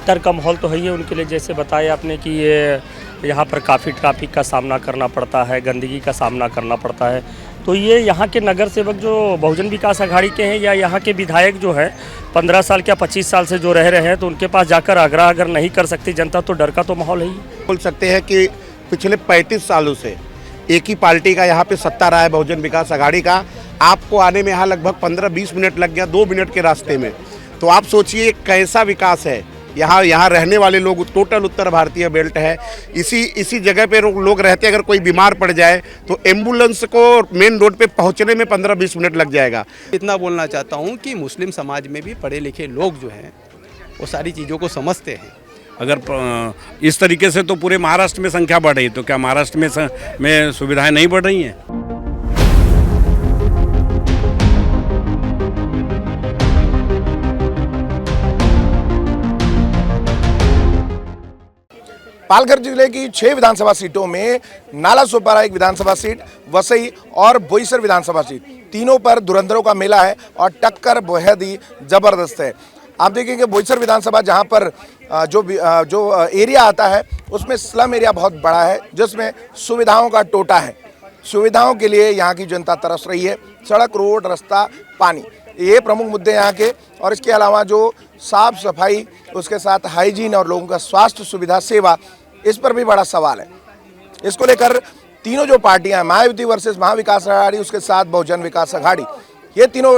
डर का माहौल तो है ही उनके लिए। जैसे बताया आपने कि ये यहाँ पर काफ़ी ट्रैफिक का सामना करना पड़ता है, गंदगी का सामना करना पड़ता है। तो ये यहाँ के नगर सेवक जो बहुजन विकास अघाड़ी के हैं या यहाँ के विधायक जो है 15 साल या 25 साल से जो रह रहे हैं, तो उनके पास जाकर आग्रह अगर नहीं कर सकती जनता, तो डर का तो माहौल है ही। बोल सकते हैं कि पिछले 35 सालों से एक ही पार्टी का यहाँ पे सत्ता रहा है, बहुजन विकास अघाड़ी का। आपको आने में यहाँ लगभग 15-20 मिनट लग गया, 2 मिनट के रास्ते में। तो आप सोचिए कैसा विकास है। यहाँ रहने वाले लोग टोटल उत्तर भारतीय बेल्ट है। इसी जगह पे लोग रहते हैं। अगर कोई बीमार पड़ जाए तो एम्बुलेंस को मेन रोड पे पहुंचने में 15-20 मिनट लग जाएगा। इतना बोलना चाहता हूं कि मुस्लिम समाज में भी पढ़े लिखे लोग जो हैं वो सारी चीज़ों को समझते हैं। अगर इस तरीके से तो पूरे महाराष्ट्र में संख्या बढ़ रही, तो क्या महाराष्ट्र में सुविधाएं नहीं बढ़ रही हैं? पालघर जिले की 6 विधानसभा सीटों में नालासोपारा एक विधानसभा सीट, वसई और बोईसर विधानसभा सीट, तीनों पर धुरंधरों का मेला है और टक्कर बेहद ही जबरदस्त है। आप देखेंगे बोईसर विधानसभा जहां पर जो एरिया आता है उसमें स्लम एरिया बहुत बड़ा है, जिसमें सुविधाओं का टोटा है। सुविधाओं के लिए यहाँ की जनता तरस रही है। सड़क, रोड, रास्ता, पानी, ये प्रमुख मुद्दे यहाँ के। और इसके अलावा जो साफ सफाई, उसके साथ हाइजीन और लोगों का स्वास्थ्य सुविधा, सेवा, इस पर भी बड़ा सवाल है। इसको लेकर तीनों जो पार्टियां, मायावती वर्सेस महाविकास अघाड़ी, उसके साथ बहुजन विकास अघाड़ी, ये तीनों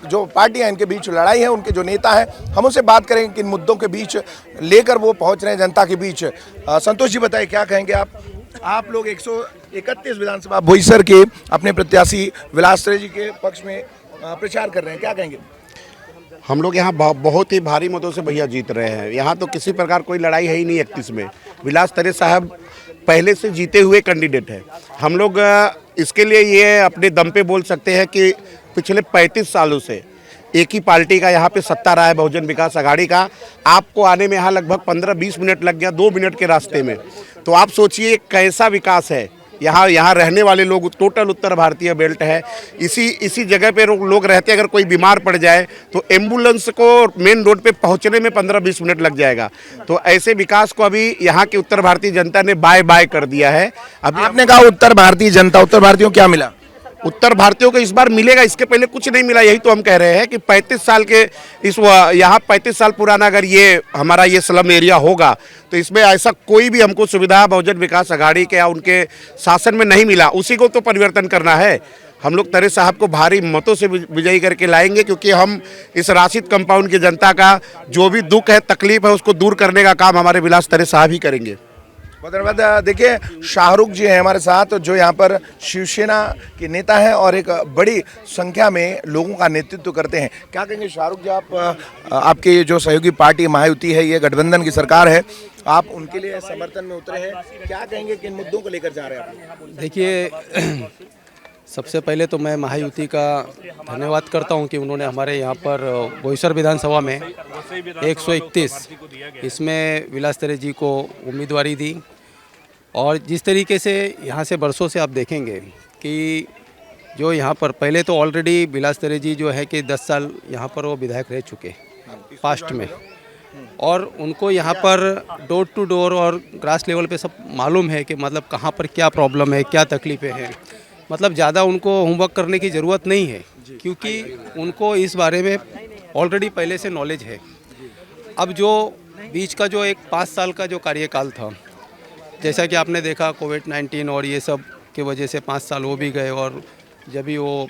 जो पार्टियां, इनके बीच लड़ाई है। उनके जो नेता हैं, हम उनसे बात करेंगे किन मुद्दों के बीच लेकर वो पहुंच रहे हैं जनता के बीच। संतोष जी, बताइए क्या कहेंगे आप लोग 131 विधानसभा बोईसर के अपने प्रत्याशी विलास tere जी के पक्ष में प्रचार कर रहे हैं, क्या कहेंगे? हम लोग यहाँ बहुत ही भारी मतों से भैया जीत रहे हैं। यहाँ तो किसी प्रकार कोई लड़ाई है ही नहीं। 31 में विलास tere साहब पहले से जीते हुए कैंडिडेट है। हम लोग इसके लिए ये अपने दम पे बोल सकते हैं कि पिछले 35 सालों से एक ही पार्टी का यहाँ पे सत्ता रहा है, बहुजन विकास अघाड़ी का। आपको आने में यहाँ लगभग 15-20 मिनट लग गया, 2 मिनट के रास्ते में। तो आप सोचिए कैसा विकास है। यहाँ रहने वाले लोग टोटल उत्तर भारतीय बेल्ट है। इसी जगह पे लोग रहते हैं। अगर कोई बीमार पड़ जाए तो एम्बुलेंस को मेन रोड पे पहुंचने में 15-20 मिनट लग जाएगा। तो ऐसे विकास को अभी यहाँ की उत्तर भारतीय जनता ने बाय बाय कर दिया है। अभी आपने कहा उत्तर भारतीय जनता, उत्तर भारतीयों को क्या मिला? उत्तर भारतीयों को इस बार मिलेगा, इसके पहले कुछ नहीं मिला। यही तो हम कह रहे हैं कि 35 साल के यहाँ 35 साल पुराना अगर ये हमारा ये स्लम एरिया होगा तो इसमें ऐसा कोई भी हमको सुविधा बहुजन विकास अघाड़ी के या उनके शासन में नहीं मिला। उसी को तो परिवर्तन करना है। हम लोग tere साहब को भारी मतों से विजयी करके लाएंगे, क्योंकि हम इस राशिद कंपाउंड की जनता का जो भी दुख है, तकलीफ है, उसको दूर करने का काम हमारे विलास tere साहब ही करेंगे। बहुत धन्यवाद। देखिए, शाहरुख जी हैं हमारे साथ, जो यहाँ पर शिवसेना के नेता हैं और एक बड़ी संख्या में लोगों का नेतृत्व करते हैं। क्या कहेंगे शाहरुख जी, आपके जो सहयोगी पार्टी मायावती है, ये गठबंधन की सरकार है, आप उनके लिए समर्थन में उतरे हैं, क्या कहेंगे, किन मुद्दों को लेकर जा रहे हैं आप? देखिए, सबसे पहले तो मैं महायुति का धन्यवाद करता हूं कि उन्होंने हमारे यहाँ पर बोईसर विधानसभा में 131 इसमें विलास tere जी को उम्मीदवारी दी। और जिस तरीके से यहाँ से बरसों से आप देखेंगे कि जो यहाँ पर पहले तो ऑलरेडी विलास tere जी जो है कि 10 साल यहाँ पर वो विधायक रह चुके पास्ट में, और उनको यहाँ पर डोर टू डोर और ग्रास लेवल पे सब मालूम है कि मतलब कहाँ पर क्या प्रॉब्लम है, क्या तकलीफ़ें हैं। मतलब ज़्यादा उनको होमवर्क करने की ज़रूरत नहीं है, क्योंकि उनको इस बारे में ऑलरेडी पहले से नॉलेज है। अब जो बीच का जो एक 5 साल का जो कार्यकाल था, जैसा कि आपने देखा कोविड-19 और ये सब की वजह से 5 साल हो भी गए, और जब भी वो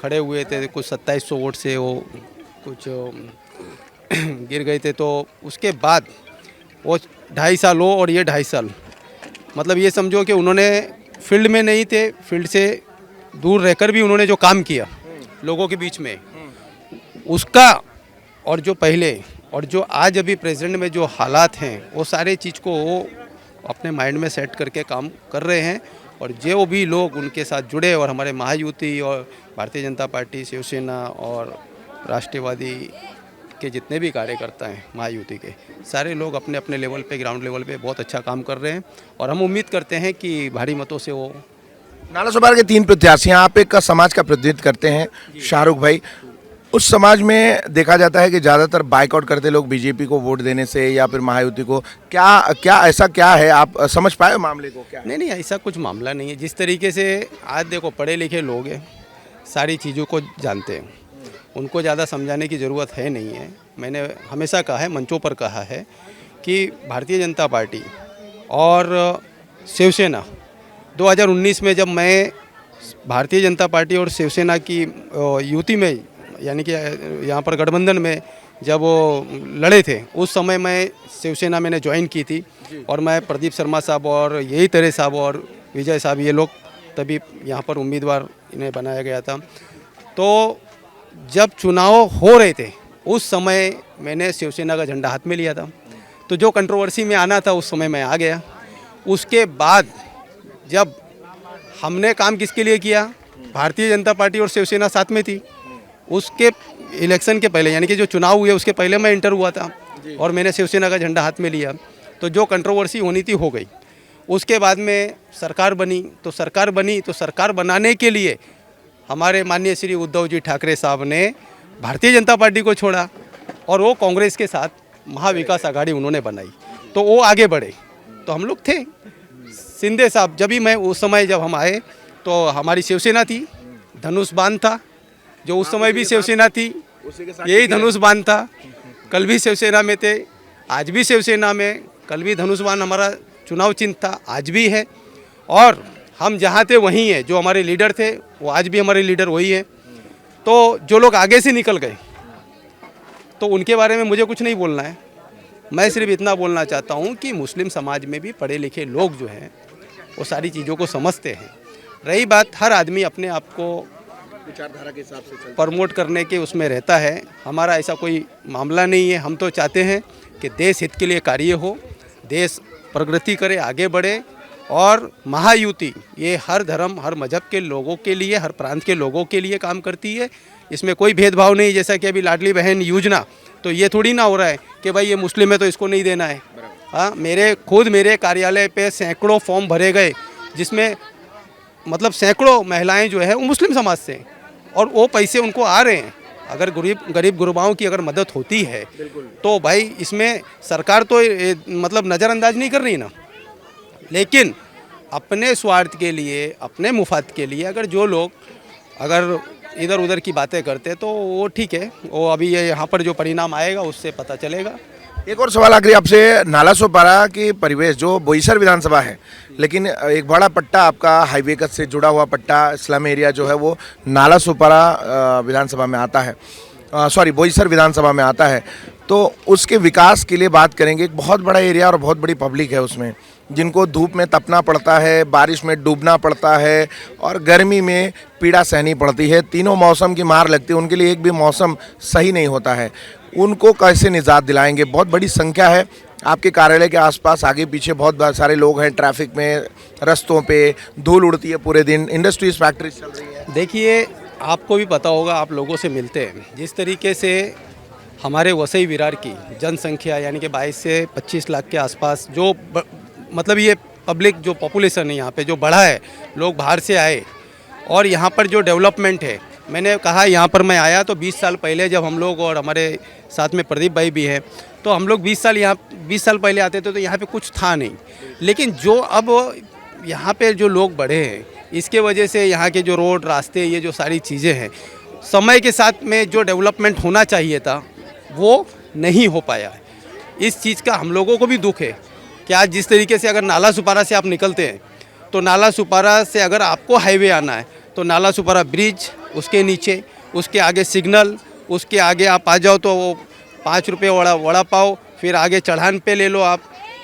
खड़े हुए थे कुछ 2700 वोट से वो कुछ गिर गए थे, तो उसके बाद वो 2.5 साल हो और ये 2.5 साल, मतलब ये समझो कि उन्होंने फील्ड में नहीं थे, फील्ड से दूर रहकर भी उन्होंने जो काम किया लोगों के बीच में, उसका और जो पहले और जो आज अभी प्रेजेंट में जो हालात हैं, वो सारे चीज़ को वो अपने माइंड में सेट करके काम कर रहे हैं। और जो भी लोग उनके साथ जुड़े, और हमारे महायुति और भारतीय जनता पार्टी, शिवसेना और राष्ट्रवादी के जितने भी कार्यकर्ता हैं महायुति के, सारे लोग अपने अपने लेवल पे, ग्राउंड लेवल पे बहुत अच्छा काम कर रहे हैं। और हम उम्मीद करते हैं कि भारी मतों से वो। नालासोपारा के 3 प्रत्याशी, आप एक का समाज का प्रतिनिधित्व करते हैं शाहरुख भाई, उस समाज में देखा जाता है कि ज़्यादातर बाइकआउट करते लोग बीजेपी को वोट देने से या फिर महायुति को। क्या ऐसा क्या है, आप समझ पाए मामले को? क्या नहीं ऐसा कुछ मामला नहीं है। जिस तरीके से आज देखो पढ़े लिखे लोग हैं, सारी चीज़ों को जानते हैं, उनको ज़्यादा समझाने की ज़रूरत है नहीं है। मैंने हमेशा कहा है, मंचों पर कहा है कि भारतीय जनता पार्टी और शिवसेना 2019 में जब मैं भारतीय जनता पार्टी और शिवसेना की युति में यानी कि यहाँ पर गठबंधन में जब वो लड़े थे, उस समय मैं शिवसेना मैंने ज्वाइन की थी और मैं प्रदीप शर्मा साहब और यही तरह साहब और विजय साहब, ये लोग तभी यहाँ पर उम्मीदवार इन्हें बनाया गया था। तो जब चुनाव हो रहे थे उस समय मैंने शिवसेना का झंडा हाथ में लिया था। तो जो कंट्रोवर्सी में आना था उस समय मैं आ गया। उसके बाद जब हमने काम किसके लिए किया, भारतीय जनता पार्टी और शिवसेना साथ में थी। उसके इलेक्शन के पहले यानी कि जो चुनाव हुए उसके पहले मैं इंटर हुआ था और मैंने शिवसेना का झंडा हाथ में लिया। तो जो कंट्रोवर्सी होनी थी हो गई। उसके बाद में सरकार बनी तो सरकार बनाने के लिए हमारे माननीय श्री उद्धव जी ठाकरे साहब ने भारतीय जनता पार्टी को छोड़ा और वो कांग्रेस के साथ महाविकास आघाड़ी उन्होंने बनाई। तो वो आगे बढ़े, तो हम लोग थे। शिंदे साहब जब भी मैं उस समय जब हम आए तो हमारी शिवसेना थी, धनुष बाण था, जो उस समय भी शिवसेना थी, यही धनुष बाण था। कल भी शिवसेना में थे, आज भी शिवसेना में, कल भी धनुष बाण हमारा चुनाव चिन्ह था, आज भी है। और हम जहाँ थे वहीं हैं, जो हमारे लीडर थे वो आज भी हमारे लीडर वही हैं। तो जो लोग आगे से निकल गए तो उनके बारे में मुझे कुछ नहीं बोलना है। मैं सिर्फ इतना बोलना चाहता हूँ कि मुस्लिम समाज में भी पढ़े लिखे लोग जो हैं वो सारी चीज़ों को समझते हैं। रही बात, हर आदमी अपने आप को विचारधारा के हिसाब से प्रमोट करने के उसमें रहता है। हमारा ऐसा कोई मामला नहीं है। हम तो चाहते हैं कि देश हित के लिए कार्य हो, देश प्रगति करे, आगे बढ़े। और महायुति ये हर धर्म हर मजहब के लोगों के लिए, हर प्रांत के लोगों के लिए काम करती है। इसमें कोई भेदभाव नहीं। जैसा कि अभी लाडली बहन योजना, तो ये थोड़ी ना हो रहा है कि भाई ये मुस्लिम है तो इसको नहीं देना है। हाँ, मेरे कार्यालय पे सैकड़ों फॉर्म भरे गए, जिसमें मतलब सैकड़ों महिलाएं जो है वो मुस्लिम समाज से, और वो पैसे उनको आ रहे हैं। अगर गरीब गुरबाओं की अगर मदद होती है तो भाई इसमें सरकार तो मतलब नज़रअंदाज नहीं कर रही ना। लेकिन अपने स्वार्थ के लिए, अपने मुफाद के लिए अगर जो लोग अगर इधर उधर की बातें करते तो वो ठीक है। वो अभी ये यहाँ पर जो परिणाम आएगा उससे पता चलेगा। एक और सवाल आखिरी आपसे, नालासोपारा की परिवेश जो बोईसर विधानसभा है, लेकिन एक बड़ा पट्टा आपका हाईवे का से जुड़ा हुआ पट्टा स्लम एरिया जो है वो नालासोपारा विधानसभा में आता है, बोईसर विधानसभा में आता है। तो उसके विकास के लिए बात करेंगे। एक बहुत बड़ा एरिया और बहुत बड़ी पब्लिक है उसमें, जिनको धूप में तपना पड़ता है, बारिश में डूबना पड़ता है और गर्मी में पीड़ा सहनी पड़ती है। तीनों मौसम की मार लगती है, उनके लिए एक भी मौसम सही नहीं होता है। उनको कैसे निजात दिलाएंगे? बहुत बड़ी संख्या है आपके कार्यालय के आसपास, आगे पीछे बहुत सारे लोग हैं, ट्रैफिक में, रस्तों पे धूल उड़ती है पूरे दिन, इंडस्ट्रीज फैक्ट्रीज चल रही है। देखिए, आपको भी पता होगा, आप लोगों से मिलते हैं, जिस तरीके से हमारे वसई विरार की जनसंख्या यानी कि 22 से 25 लाख के आसपास जो मतलब ये पब्लिक जो पॉपुलेशन है यहाँ पे जो बढ़ा है, लोग बाहर से आए और यहाँ पर जो डेवलपमेंट है, मैंने कहा यहाँ पर मैं आया तो 20 साल पहले जब हम लोग, और हमारे साथ में प्रदीप भाई भी हैं, तो हम लोग 20 साल पहले आते थे तो यहाँ पे कुछ था नहीं। लेकिन जो अब यहाँ पे जो लोग बढ़े हैं, इसके वजह से यहाँ के जो रोड, रास्ते, ये जो सारी चीज़ें हैं, समय के साथ में जो डेवलपमेंट होना चाहिए था वो नहीं हो पाया है। इस चीज़ का हम लोगों को भी दुख है कि आज जिस तरीके से अगर नालासोपारा से आप निकलते हैं तो नालासोपारा से अगर आपको हाईवे आना है तो नालासोपारा ब्रिज, उसके नीचे, उसके आगे सिग्नल, उसके आगे आप आ जाओ तो वो 5 रुपये वड़ा पाव, फिर आगे चढ़ान पे ले लो आप,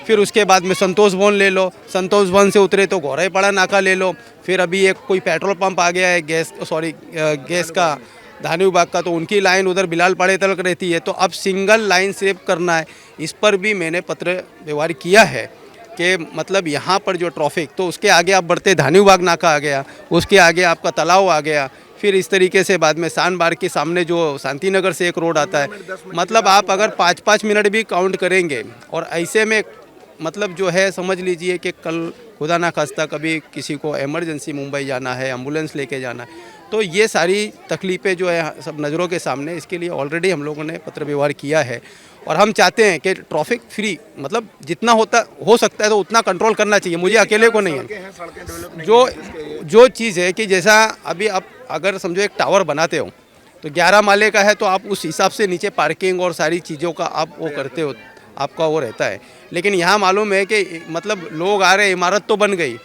फिर उसके बाद में संतोष भवन ले लो, संतोष भवन से उतरे तो गौराईपाड़ा नाका ले लो, फिर अभी एक कोई पेट्रोल पंप आ गया है गैस का धानू बाग का, तो उनकी लाइन उधर बिलाल पाड़े तक रहती है। तो अब सिंगल लाइन सेव करना है। इस पर भी मैंने पत्र व्यवहार किया है कि मतलब यहाँ पर जो ट्रैफिक, तो उसके आगे आप बढ़ते धानू बाग नाका आ गया, उसके आगे आपका तालाब आ गया, फिर इस तरीके से बाद में शानबाग के सामने जो शांतिनगर से एक रोड आता है, मतलब आप अगर 5-5 मिनट भी काउंट करेंगे और ऐसे में मतलब जो है समझ लीजिए कि कल खुदा ना खास्ता कभी किसी को इमरजेंसी मुंबई जाना है, एम्बुलेंस लेके जाना है, तो ये सारी तकलीफ़ें जो है सब नज़रों के सामने, इसके लिए ऑलरेडी हम लोगों ने पत्र व्यवहार किया है और हम चाहते हैं कि ट्रैफिक फ्री मतलब जितना हो सकता है तो उतना कंट्रोल करना चाहिए। मुझे अकेले को नहीं है। जो चीज़ है कि जैसा अभी आप अगर समझो एक टावर बनाते हो तो 11 माले का है तो आप उस हिसाब से नीचे पार्किंग और सारी चीज़ों का आप वो करते हो, आपका वो रहता है। लेकिन यहाँ मालूम है कि मतलब लोग आ रहे, इमारत तो बन गई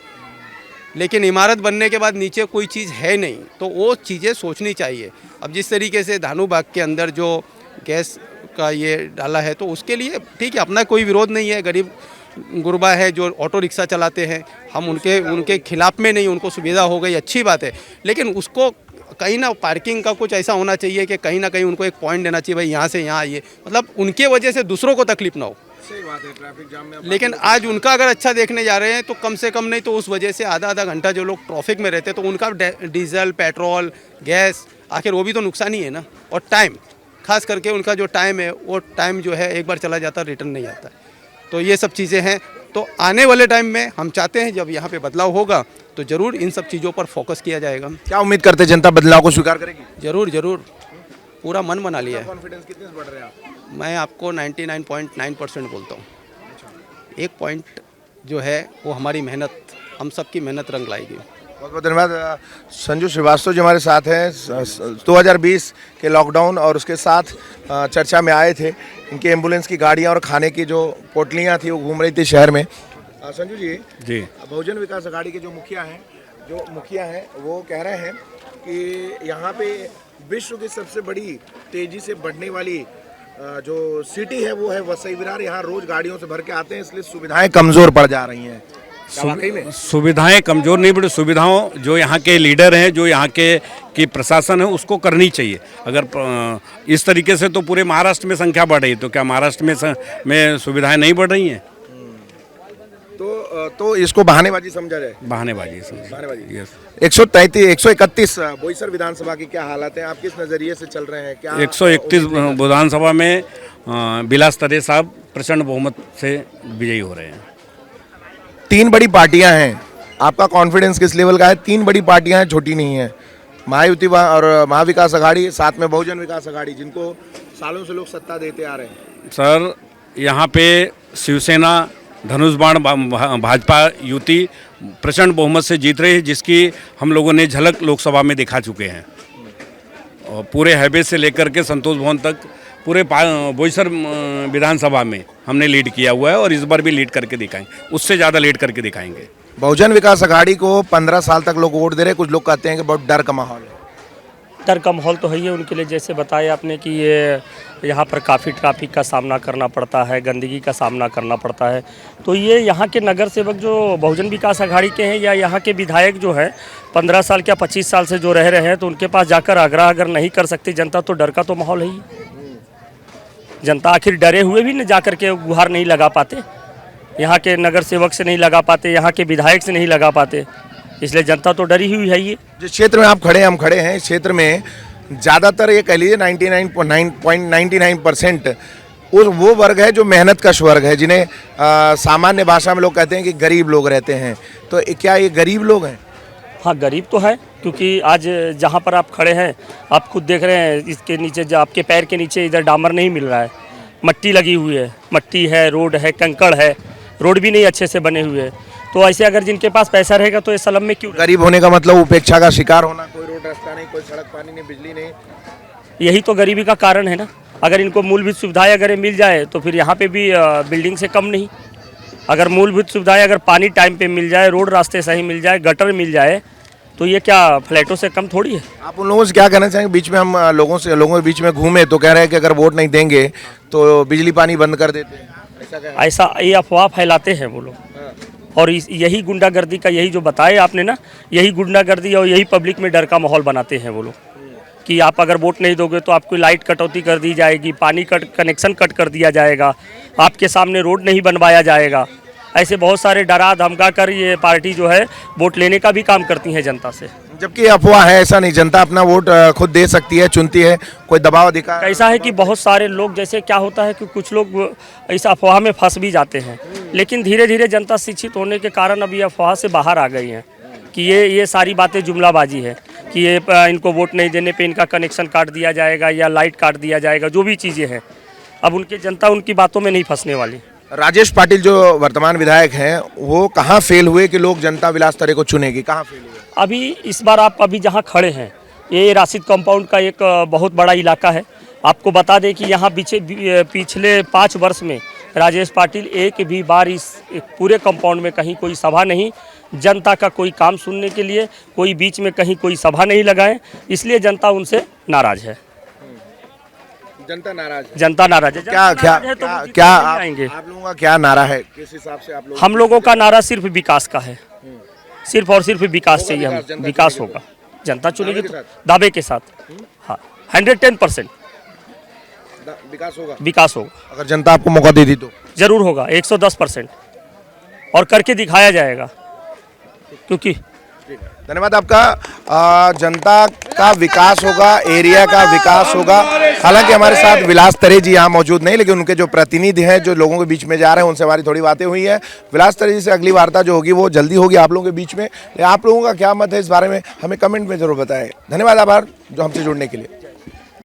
लेकिन इमारत बनने के बाद नीचे कोई चीज़ है नहीं, तो वो चीज़ें सोचनी चाहिए। अब जिस तरीके से धानु बाग के अंदर जो गैस का ये डाला है तो उसके लिए ठीक है, अपना कोई विरोध नहीं है। गरीब गुरबा है जो ऑटो रिक्शा चलाते हैं, हम उनके खिलाफ में नहीं, उनको सुविधा हो गई अच्छी बात है। लेकिन उसको कहीं ना पार्किंग का कुछ ऐसा होना चाहिए कि कहीं ना कहीं उनको एक पॉइंट देना चाहिए, भाई यहाँ से यहाँ आइए, मतलब उनके वजह से दूसरों को तकलीफ ना हो। सही बात है, ट्रैफिक जाम में। लेकिन आज उनका अगर अच्छा देखने जा रहे हैं तो कम से कम नहीं तो उस वजह से आधा घंटा जो लोग ट्रैफिक में रहते हैं तो उनका डीजल, पेट्रोल, गैस, आखिर वो भी तो नुकसान ही है ना। और टाइम, खास करके उनका जो टाइम है वो टाइम जो है एक बार चला जाता रिटर्न नहीं आता। तो ये सब चीज़ें हैं। तो आने वाले टाइम में हम चाहते हैं जब यहाँ पे बदलाव होगा तो ज़रूर इन सब चीज़ों पर फोकस किया जाएगा। क्या उम्मीद करते हैं जनता बदलाव को स्वीकार करेगी? ज़रूर पूरा मन बना लिया है। कॉन्फिडेंस कितने से बढ़ रहे हैं आप? मैं आपको 99.9% बोलता हूँ। एक पॉइंट जो है वो हमारी मेहनत, हम सब की मेहनत रंग लाएगी। बहुत बहुत धन्यवाद। संजू श्रीवास्तव जी हमारे साथ हैं। 2020 के लॉकडाउन और उसके साथ चर्चा में आए थे। इनकी एम्बुलेंस की गाड़ियां और खाने की जो पोटलियां थी वो घूम रही थी शहर में। संजू जी, बहुजन विकास अघाड़ी के जो मुखिया हैं वो कह रहे हैं कि यहाँ पे विश्व की सबसे बड़ी तेजी से बढ़ने वाली जो सिटी है वो है वसई विरार। यहाँ रोज गाड़ियों से भर के आते हैं, इसलिए सुविधाएं कमजोर पड़ जा रही हैं। सुविधाएं कमजोर नहीं पड़ी, सुविधाओं जो यहाँ के लीडर हैं, जो यहाँ के की प्रशासन है उसको करनी चाहिए। अगर इस तरीके से तो पूरे महाराष्ट्र में संख्या बढ़ रही है, तो क्या महाराष्ट्र में सुविधाएं नहीं बढ़ रही हैं? तो इसको बहानेबाजी समझा जाए? बहानेबाजी। 131 बोईसर विधानसभा की क्या हालत है, आप किस नजरिए से चल रहे हैं? क्या 131 विधानसभा में विलास तरे साहब प्रचंड बहुमत से विजयी हो रहे हैं। 3 बड़ी पार्टियां हैं, आपका कॉन्फिडेंस किस लेवल का है? 3 बड़ी पार्टियां हैं, छोटी नहीं है। महायुति और महाविकास अघाड़ी, साथ में बहुजन विकास अघाड़ी, जिनको सालों से लोग सत्ता देते आ रहे हैं। सर, यहाँ पे शिवसेना, धनुष बाण भाजपा युति प्रचंड बहुमत से जीत रही है, जिसकी हम लोगों ने झलक लोकसभा में दिखा चुके हैं। और पूरे हाईवे से लेकर के संतोष भवन तक पूरे बोईसर विधानसभा में हमने लीड किया हुआ है और इस बार भी लीड करके दिखाएंगे, उससे ज़्यादा लीड करके दिखाएंगे। बहुजन विकास अघाड़ी को 15 साल तक लोग वोट दे रहे हैं। कुछ लोग कहते हैं कि बहुत डर का माहौल है। डर का माहौल तो है ही उनके लिए, जैसे बताया आपने कि ये यहाँ पर काफ़ी ट्रैफिक का सामना करना पड़ता है, गंदगी का सामना करना पड़ता है। तो ये यहाँ के नगर सेवक जो बहुजन विकास अघाड़ी के हैं या यहाँ के विधायक जो है 15 साल या 25 साल से जो रह रहे हैं, तो उनके पास जाकर आग्रह अगर नहीं कर सकती जनता, तो डर का तो माहौल है ही। जनता आखिर डरे हुए भी न जाकर के गुहार नहीं लगा पाते, यहाँ के नगर सेवक से नहीं लगा पाते, यहाँ के विधायक से नहीं लगा पाते, इसलिए जनता तो डरी हुई है। ये जिस क्षेत्र में आप हम खड़े हैं, इस क्षेत्र में ज़्यादातर ये कह लीजिए 99.99% वो वर्ग है जो मेहनत कश वर्ग है, जिन्हें सामान्य भाषा में लोग कहते हैं कि गरीब लोग रहते हैं। तो क्या ये गरीब लोग हैं? हाँ, गरीब तो है, क्योंकि आज जहाँ पर आप खड़े हैं आप खुद देख रहे हैं, इसके नीचे जो आपके पैर के नीचे इधर डामर नहीं मिल रहा है, मट्टी लगी हुई है, मट्टी है, रोड है, कंकड़ है, रोड भी नहीं अच्छे से बने हुए। तो ऐसे अगर जिनके पास पैसा रहेगा तो ये स्लम में क्यों? गरीब होने का मतलब उपेक्षा का शिकार होना, कोई रोड रास्ता नहीं, कोई सड़क पानी नहीं, बिजली नहीं। यही तो गरीबी का कारण है ना। अगर इनको मूलभूत सुविधाएं अगर मिल जाए तो फिर यहाँ पे भी बिल्डिंग से कम नहीं। अगर मूलभूत सुविधाएं, अगर पानी टाइम पे मिल जाए, रोड रास्ते सही मिल जाए, गटर मिल जाए, तो ये क्या फ्लैटों से कम थोड़ी है। आप उन लोगों से क्या कहना चाहेंगे? बीच में हम लोगों के बीच में घूमे तो कह रहे हैं कि अगर वोट नहीं देंगे तो बिजली पानी बंद कर देते हैं, ऐसा ये अफवाह फैलाते हैं वो लोग। और यही गुंडागर्दी का, यही जो बताए आपने ना, यही गुंडागर्दी और यही पब्लिक में डर का माहौल बनाते हैं वो लोग कि आप अगर वोट नहीं दोगे तो आपको लाइट कटौती कर दी जाएगी, पानी कनेक्शन कट कर दिया जाएगा, आपके सामने रोड नहीं बनवाया जाएगा। ऐसे बहुत सारे डरा धमका कर ये पार्टी जो है वोट लेने का भी काम करती है जनता से। जबकि अफवाह है, ऐसा नहीं, जनता अपना वोट खुद दे सकती है, चुनती है, कोई दबाव अधिकार। ऐसा है कि बहुत सारे लोग, जैसे क्या होता है कि कुछ लोग इस अफवाह में फंस भी जाते हैं, लेकिन धीरे धीरे जनता शिक्षित होने के कारण अभी अफवाह से बाहर आ गई हैं कि ये सारी बातें जुमलाबाजी है। कि ये इनको वोट नहीं देने पे इनका कनेक्शन काट दिया जाएगा या लाइट काट दिया जाएगा, जो भी चीज़ें हैं। अब उनकी जनता उनकी बातों में नहीं फंसने वाली। राजेश पाटिल जो वर्तमान विधायक हैं वो कहाँ फेल हुए कि लोग जनता विलास तरे को चुनेगी, कहाँ फेल हुए? अभी इस बार आप अभी जहाँ खड़े हैं, ये राशिद कंपाउंड का एक बहुत बड़ा इलाका है। आपको बता दें कि यहाँ पिछले 5 वर्ष में राजेश पाटिल एक भी बार इस पूरे कंपाउंड में कहीं कोई सभा नहीं, जनता का कोई काम सुनने के लिए कोई बीच में कहीं कोई सभा नहीं लगाए, इसलिए जनता उनसे नाराज है। जनता नाराज है। जनता नाराज है। क्या क्या नाराज है तो क्या, वो क्या नहीं आएंगे। आप लोगों का क्या नारा है, किस हिसाब से आप लोग? हम लोगों का नारा सिर्फ विकास का है, सिर्फ और सिर्फ विकास चाहिए विकास, हमें। जनता विकास चुनेगी होगा, जनता चुनेगी दावे तो के साथ? दावे के साथ। हाँ, 110% विकास होगा विकास होगा, अगर जनता आपको मौका दे दी तो। जरूर होगा 110%, और करके दिखाया जाएगा। क्योंकि धन्यवाद आपका। जनता का विकास होगा, एरिया का विकास होगा। हालांकि हमारे साथ विलास तरे जी यहाँ मौजूद नहीं, लेकिन उनके जो प्रतिनिधि हैं जो लोगों के बीच में जा रहे हैं उनसे हमारी थोड़ी बातें हुई है। विलास तरे जी से अगली वार्ता जो होगी वो जल्दी होगी आप लोगों के बीच में। आप लोगों का क्या मत है इस बारे में हमें कमेंट में जरूर बताएं। धन्यवाद, आभार जो हमसे जुड़ने के लिए।